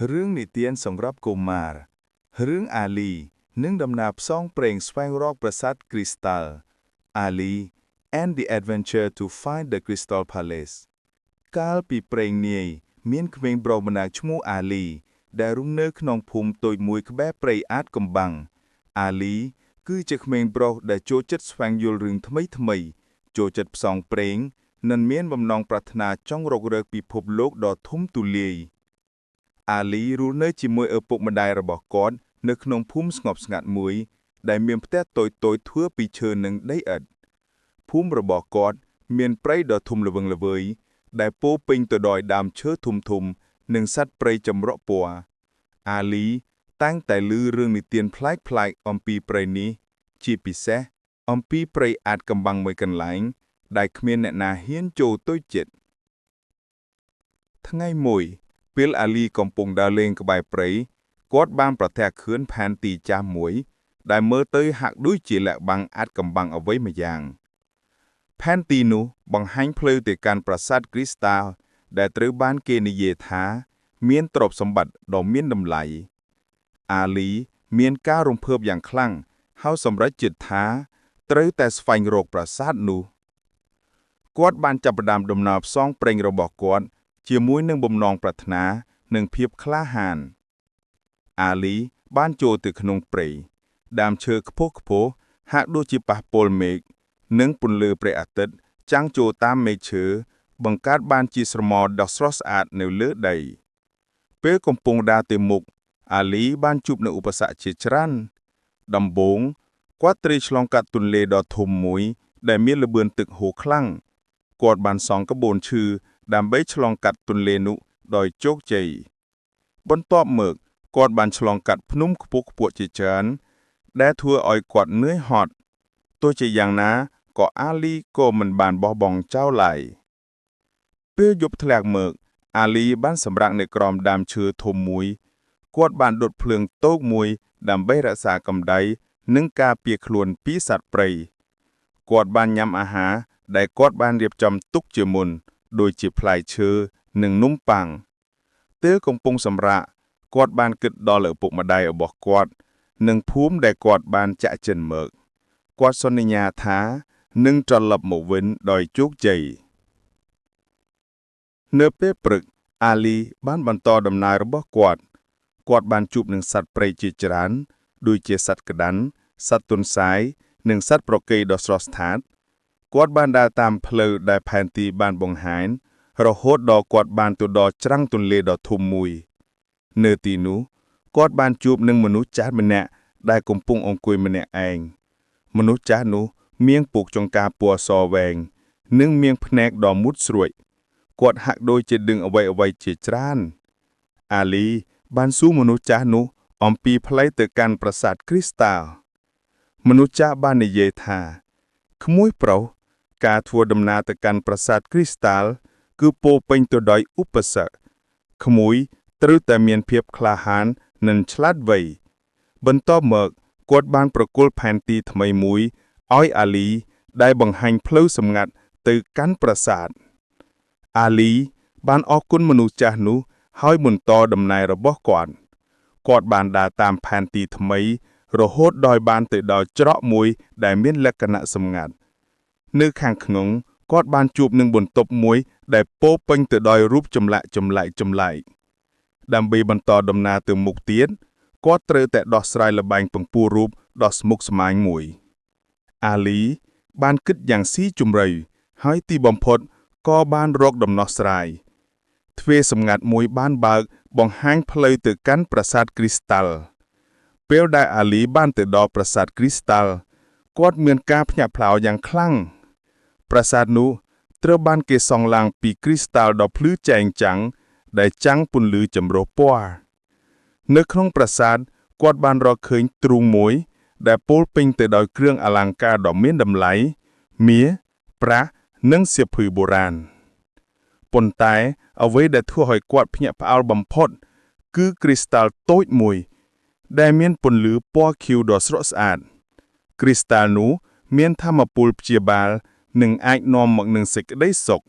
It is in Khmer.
រឿងនិទានសម្រាប់កុមាររឿងអាលីនិងដំណើរផ្សងព្រេងស្វែងរកប្រាសាទគ្រីស្តាល់ Ali and the Adventure to Find the Crystal Palace កាលពីព្រេងនាយមានក្មេងប្រុសម្នាក់ឈ្មោះអាលីដែលរស់នៅក្នុងភូមិតូចមួយក្បែរព្រៃអាថ៌កំបាំងអាលីគឺជាក្មេងប្រុសដែលចូលចិត្តស្វែងយល់រឿងថ្មីចូលចិត្តផ្សងព្រេងនិងមានបំណងប្រាថ្នាចង់រករកពិភពលោកដ៏ធំទូលាយអាលីរស់នៅជាមួយឪពុកម្ដាយរបស់គាត់នៅក្នុងភូមិស្ងប់ស្ងាត់មួយដែលមានផ្ទះតូចៗធ្វើពីឈើនិងដីឥដ្ឋភូមិរបស់គាត់មានព្រៃដ៏ធំល្វឹងល្វើយដែលពោរពេញទៅដោយដើមឈើធំៗនិងសត្វព្រៃចម្រុះពណ៌អាលីតាំងតែឮរឿងនិទានប្លែកៗអំពីព្រៃនេះជាពិសេសអំពីព្រៃអាថ៌កំបាំងមួយកន្លែងដែលគ្មានអ្នកណាហ៊ានចូលទៅជិតថ្ងៃមួយពេលអាលីកំពុងដើរលេងក្បែរព្រៃគាត់បានប្រទះឃើញផែនទីចាស់មួយដែលមើលទៅហាក់ដូចជាលាក់បាំងអាថ៌កំបាំងអ្វីម្យ៉ាងផែនទីនោះបង្ហាញផ្លូវទៅកាន់ប្រាសាទគ្រីស្តាល់ដែលត្រូវបានគេនិយាយថាមានទ្រព្យសម្បត្តិដ៏មានតម្លៃអាលីមានការរំភើបយ៉ាងខ្លាំងហើយសម្រេចចិត្តថាត្រូវតែស្វែងរកប្រាសាទនោះគាត់បានចាប់ផ្ដើមដំណើរផ្សងព្រេងរបស់គាត់ជាមួយនឹងបំណងប្រាថ្នានិងភាពក្លាហានអាលីបានចូលទៅក្នុងព្រៃដើមឈើខ្ពស់ៗហាក់ដូចជាប៉ះពាល់មេឃនិងពន្លឺព្រះអាទិត្យចាំងចូលតាមមែកឈើបង្កើតបានជាស្រមោលដ៏ស្រស់ស្អាតនៅលើដីពេលកំពុងដើរទៅមុខអាលីបានជួបនូវឧបសគ្គជាច្រើនដំបូងគាត់ត្រូវឆ្លងកាត់ទន្លេដ៏ធំមួយដែលមានល្បឿនទឹកហូរខ្លាំងគាត់បានសង់ក្បូនឈើដើម្បីឆ្លងកាត់ទន្លេនោះដោយជោគជ័យបន្ទាប់មកគាត់បានឆ្លងកាត់ភ្នំខ្ពស់ៗជាច្រើនដែលធ្វើឲ្យគាត់នឿយហត់ទោះជាយ៉ាងណាក៏អាលីក៏មិនបានបោះបង់ចោលឡើយពេលយប់ធ្លាក់មកអាលីបានសម្រាកនៅក្រោមដើមឈើធំមួយគាត់បានដុតភ្លើងតូកមួយដើម្បីរក្សាកម្ដៅនិងការពារខ្លួនពីសត្វព្រៃគាត់បានញ៉ាំអាហារដែលគាត់បានរៀបចំទុកជាមុនដូចជាផ្លែឈើនិងនំប៉័ងពេលកំពុងសម្រាកគាត់បានគិតដល់ឪពុកម្ដាយរបស់គាត់និងភូមិដែលគាត់បានចាក់ចិនមកគាត់សន្យាថានឹងត្រឡប់មកវិញដោយជោគជ័យនៅពេលព្រឹកអាលីបានបន្តដំណើររបស់គាត់បានជួបនឹងសត្វព្រៃជាច្រើនដូចជាសត្វក្តាន់សត្វទន្សាយនិងសត្វប្រកេយដ៏ស្រស់ស្អាតគាត់បានដើរតាមផ្លូវដែលផែនទីបានបង្ហាញរហូតដល់គាត់បានទៅដល់ច្រាំងទន្លេដ៏ធំមួយនៅទីនោះគាត់បានជួបនឹងមនុស្សចាស់ម្នាក់ដែលកំពុងអង្គុយម្នាក់ឯងមនុស្សចាស់នោះមានពូកចង្កាពណ៌សវែងនិងមានភ្នែកដ៏មុតស្រួចគាត់ហាក់ដូចជាដឹងអ្វីជាច្រើនអាលីបានសួរមនុស្សចាស់នោះអំពីផ្លូវទៅកាន់ប្រាសាទគ្រីស្តាល់មនុស្សចាស់បាននិយាយថាក្មួយប្រុសការធ្វើដំណើរទៅកាន់ប្រាសាទគ្រីស្តាល់គឺពោរពេញទៅដោយឧបសគ្គក្មួយត្រូវតែមានភាពក្លាហាននិងឆ្លាតវៃបន្ទាប់មកគាត់បានប្រគល់ផែនទីថ្មីមួយឲ្យអាលីដែលបង្ហាញផ្លូវសម្ងាត់ទៅកាន់ប្រាសាទអាលីបានអរគុណមនុស្សចាស់នោះហើយបន្តដំណើររបស់គាត់បានដើរតាមផែនទីថ្មីរហូតដល់បានទៅដល់ច្រកមួយដែលមានលក្ខណៈសម្ងាត់នៅខាងក្នុងគាត់បានជួបនឹងបន្ទប់មួយដែលពោរពេញទៅដោយរូបចម្លាក់ចម្លែកដើម្បីបន្តដំណើរទៅមុខទៀតគាត់ត្រូវតែដោះស្រាយល្បែងពង្ពួររូបដ៏ស្មុគស្មាញមួយអាលីបានគិតយ៉ាងស៊ីជម្រៅហើយទីបំផុតក៏បានរកដំណោះស្រាយទ្វារសម្ងាត់មួយបានបើកបង្ហាញផ្លូវទៅកាន់ប្រាសាទគ្រីស្តាល់ពេលដែលអាលីបានទៅដល់ប្រាសាទគ្រីស្តាល់គាត់មានការភ្ញាក់ផ្អើលយ៉ាងខ្លាំងប្រាសាទនោះត្រូវបានគេសង់ឡើងពីគ្រីស្តាល់ដ៏ភ្លឺចែងចាំងដែលចាំងពន្លឺចម្រុះពណ៌នៅក្នុងប្រាសាទគាត់បានរកឃើញទ្រូងមួយដែលពោរពេញទៅដោយគ្រឿងអលង្ការដ៏មានតម្លៃមាសប្រាក់និងសៀវភៅបុរាណប៉ុន្តែអ្វីដែលធ្វើឲ្យគាត់ភ្ញាក់ផ្អើលបំផុតគឺគ្រីស្តាល់តូចមួយដែលមានពន្លឺពណ៌ខៀវដ៏ស្រស់ស្អាតគ្រីស្តាល់នោះមានថាមពលព្យាបាលនិងអាចនាំមកនឹងសេចក្តីសុខ